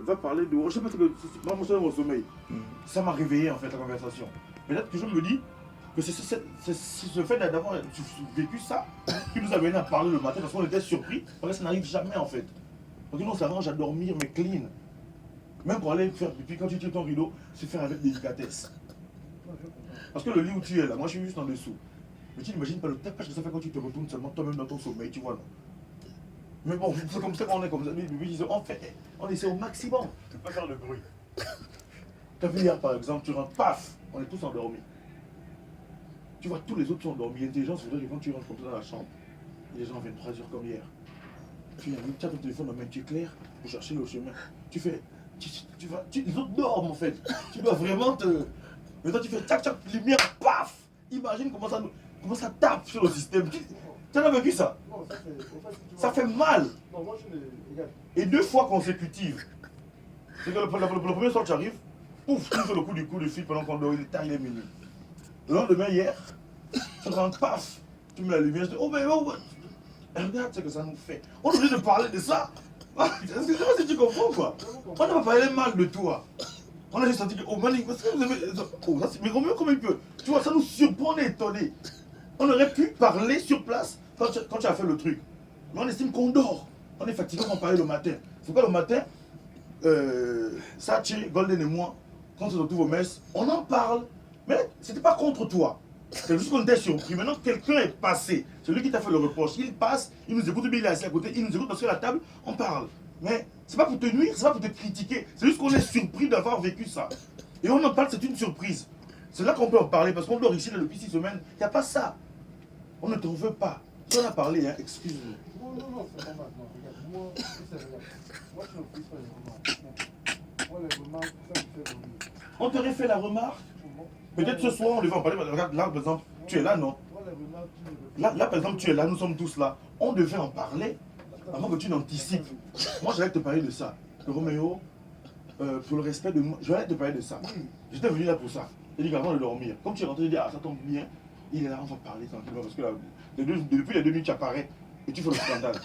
va parler de... Je sais pas ce que c'est mon sommeil. Ça m'a réveillé en fait la conversation. Peut-être que je me dis que c'est ce fait d'avoir vécu ça qui nous a mené à parler le matin parce qu'on était surpris, parce que ça n'arrive jamais en fait. Donc nous on s'arrange à dormir mais clean. Même pour aller faire pipi, quand tu tires ton rideau, c'est faire avec délicatesse. Parce que le lit où tu es là, moi je suis juste en dessous. Mais tu n'imagines pas le tapage que ça fait quand tu te retournes seulement toi-même dans ton sommeil, tu vois non. Mais bon, c'est comme ça qu'on est comme ça. On essaie au maximum de ne pas faire de bruit. Tu as vu hier par exemple, tu rentres, paf, on est tous endormis. Tu vois, tous les autres sont endormis. L'intelligence voudrait que quand tu rentres comme ça dans la chambre, les gens viennent 3 heures comme hier. Tu as ton téléphone dans la main, tu éclaires pour chercher le chemin. Tu fais, les autres dorment en fait. Tu dois vraiment te... Mais toi tu fais tchac tchac, lumière, paf. Imagine comment ça tape sur le système. Tu as vécu ça? Non, ça fait mal. Non, moi et 2 fois consécutives. C'est que le premier soir tu arrives, pouf, tu fais le coup du fil pendant qu'on dort, il est minuit. Le lendemain hier, tu rentres, paf, tu mets la lumière, je dis, oh mais oh, regarde ce que ça nous fait. On est obligé de parler de ça. Est-ce que si tu comprends quoi? On n'a pas parlé mal de toi. On a juste senti que, oh Malik, parce que vous avez... Oh, ça, mais Roméo, comment il peut? Tu vois, ça nous surprend, on est étonné. On aurait pu parler sur place quand tu as fait le truc. Mais on estime qu'on dort. On est fatigué, on parle le matin. C'est quoi le matin? Sachi, Golden et moi, quand on se retrouve aux messes, on en parle. Mais c'était pas contre toi. C'est juste qu'on était surpris. Maintenant, quelqu'un est passé. Celui qui t'a fait le reproche, il passe, il nous écoute, il est assis à côté, il nous écoute parce que la table, on parle. Mais c'est pas pour te nuire, c'est pas pour te critiquer. C'est juste qu'on est surpris d'avoir vécu ça. Et on en parle, c'est une surprise. C'est là qu'on peut en parler parce qu'on dort ici là, depuis 6 semaines. Il n'y a pas ça. On ne t'en veut pas. Tu en as parlé, hein, excuse-nous. Non, c'est pas mal. Non, regarde, moi, je ne prie pas les remarques. Moi, les remarques, ça me fait dormir. On t'aurait fait la remarque? Peut-être ce soir, on devait en parler. Regarde, là, par exemple, tu es là, non? Là, par exemple, tu es là, nous sommes tous là. On devait en parler avant que tu n'anticipes. Moi, j'allais te parler de ça. Roméo, pour le respect de moi, j'allais te parler de ça. J'étais venu là pour ça. J'ai dit avant de dormir. Comme tu es rentré, j'ai dit, ah, ça tombe bien. Il est là, on va parler tranquillement. Parce que là, depuis les 2 minutes, tu apparais et tu fais le scandale.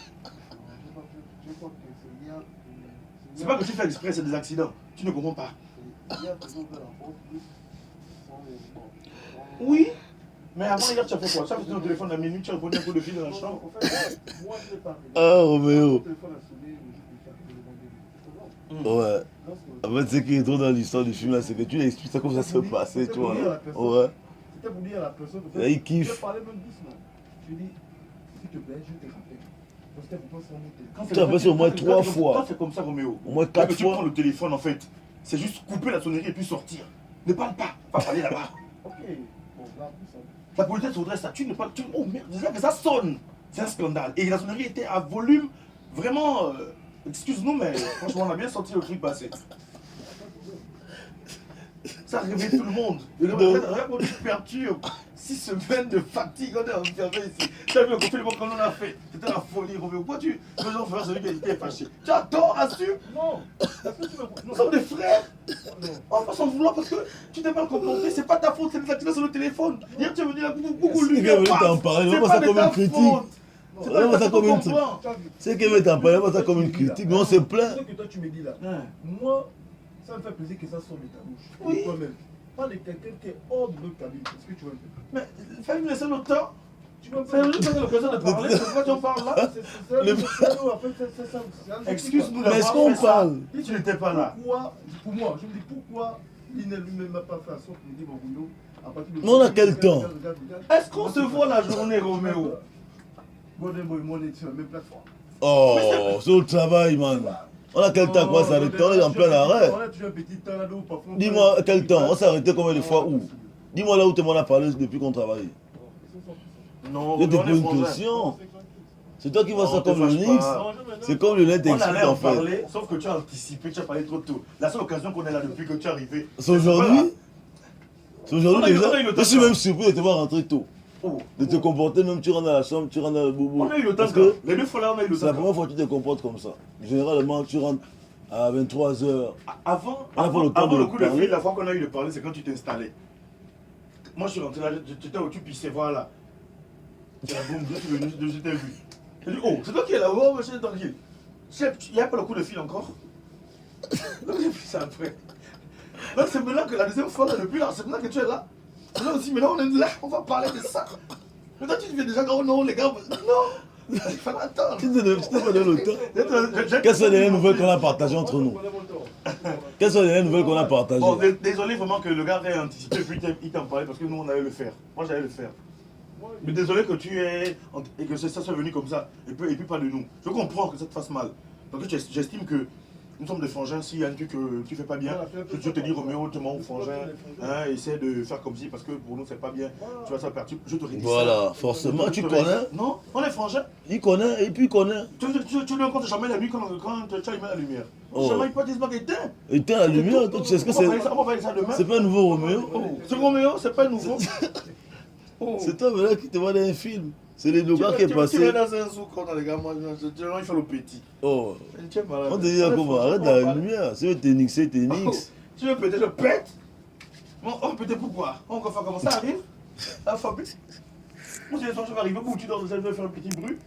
C'est pas que tu fais exprès, c'est des accidents. Tu ne comprends pas. Oui, mais avant hier, tu as fait quoi? Tu as fait ton téléphone à minuit, tu as répondu un coup de fil dans la chambre. Ah, Roméo. Ouais. En fait, ce qui est drôle dans l'histoire du film, là, c'est que tu lui expliques ça comme ça se passait, tu vois. Ouais. C'était pour dire à la personne. Et il kiffe. Je parlais même doucement. Je lui dis, s'il te plaît, je te rappelle. C'était pour pas s'en tu as passé au moins 3 fois. Toi, c'est comme ça, Roméo. Au moins 4 fois. Tu prends le téléphone, en fait. C'est juste couper la sonnerie et puis sortir. Ne parle pas. Pas parler là-bas. Ok. Bon, là, ça. La politesse voudrait ça. Tu ne parles pas. Oh merde, déjà que ça sonne. C'est un scandale. Et la sonnerie était à volume vraiment. Excuse-nous, mais franchement, on a bien senti le truc passer. Ça réveille tout le monde. Regarde comment tu perturbes. 6 semaines de fatigue, on est enfermé ici. Tu as vu le confinement qu'on en a fait. C'était la folie, Roméo. Pourquoi tu veux en faire celui qui était fâché? Tu as tort, assume. Non. Nous sommes des frères. On va s'en vouloir parce que tu t'es mal comporté. C'est pas ta faute, c'est des accidents sur le téléphone. Hier, tu es venu là, beaucoup de lumière. C'est t'en parler, c'est pas ça comme une critique. C'est pas ça comme une critique. C'est qu'il veut t'en parler, pas ça comme une critique. Mais on se plaint. C'est ce que toi tu me dis là. Moi, ça me fait plaisir que ça sorte de ta bouche. Oui. Toi-même. Pas de quelqu'un qui est hors de notre cabine. Est-ce que tu vois un peu? Mais fais-me laisser le temps. Tu vas faire l'occasion de parler. C'est pourquoi tu en parles là. Excuse-nous Mais est-ce qu'on parle? Si tu n'étais pas là. Pourquoi, pour moi, je me dis pourquoi il ne lui-même n'a pas fait la sorte de me dire mon boulot à partir de. Mais on a quel temps? Est-ce qu'on se voit la journée, Roméo? Golden Boy, moi, on est sur la même plateforme. Oh, c'est au travail, man. On a quel temps quoi s'arrêter? On est en plein arrêt. Dis-moi quel temps? On s'est arrêté combien de fois où? Dis-moi là où tout le monde a parlé depuis qu'on travaille. Non, je te pose une question. C'est toi qui vois ça comme le Nix. C'est comme le net explique en fait. Parler, sauf que tu as anticipé, tu as parlé trop tôt. La seule occasion qu'on est là depuis que tu es arrivé. C'est aujourd'hui? C'est aujourd'hui déjà? Je suis même surpris de te voir rentrer tôt. De te comporter, même tu rentres dans la chambre, tu rentres dans le boubou. On a eu le temps. Parce que les 2 fois là, on a eu le temps. C'est la première fois que tu te comportes comme ça. Généralement, tu rentres à 23h. Avant le coup de fil, la fois qu'on a eu de parler, c'est quand tu t'es installé. Moi, je suis rentré là, tu étais où tu pissais, voilà. C'est la boum, je t'ai vu. J'ai dit, oh, c'est toi qui es là, oh, monsieur, tranquille. Il n'y a pas le coup de fil encore? Donc j'ai pris ça après. Donc c'est maintenant que la deuxième fois, là, depuis là, c'est maintenant que tu es là. Maintenant aussi, maintenant on est là, on va parler de ça. Mais toi tu te fais déjà, oh non, les gars, non, il fallait attendre. Tu t'es pas donné le temps. Quelles sont les dernières nouvelles qu'on a partagées entre nous? Quelles sont les dernières nouvelles qu'on a partagées? Bon, désolé vraiment que le gars ait anticipé puis il t'en parlait parce que nous on allait le faire. Moi j'allais le faire. Mais désolé que tu es et que ça soit venu comme ça et puis pas de nous. Je comprends que ça te fasse mal. Parce que j'estime que nous sommes des frangins. S'il y a un truc que tu fais pas bien, je te dis Roméo, te mon frangin, hein, essaie de faire comme si parce que pour nous c'est pas bien. Tu vas ça partir, je te redis ça. Voilà, forcément, tu connais. Non, on est frangins. Il connaît et puis il connaît. Tu ne rencontres jamais la nuit quand tu allumes la lumière. Oh. Jamais pas dire éteint. Éteins la lumière, tu sais ce que c'est? On va parler ça demain. C'est pas un nouveau Roméo. C'est Roméo, c'est pas nouveau. C'est toi maintenant qui te vois dans un film. C'est le gars qui est passé. Tu es dans un souk, on a les gars, moi, il fait le petit. Oh. Tu es malade. On te dit comment? Arrête la lumière. Si tu veux t'énixer, t'énixes. Tu veux péter, je pète. Bon, on peut péter pourquoi? On va faire comment ça arrive? La famille. Moi, c'est les soirs, je vais arriver, où tu dors, je vais faire un petit bruit.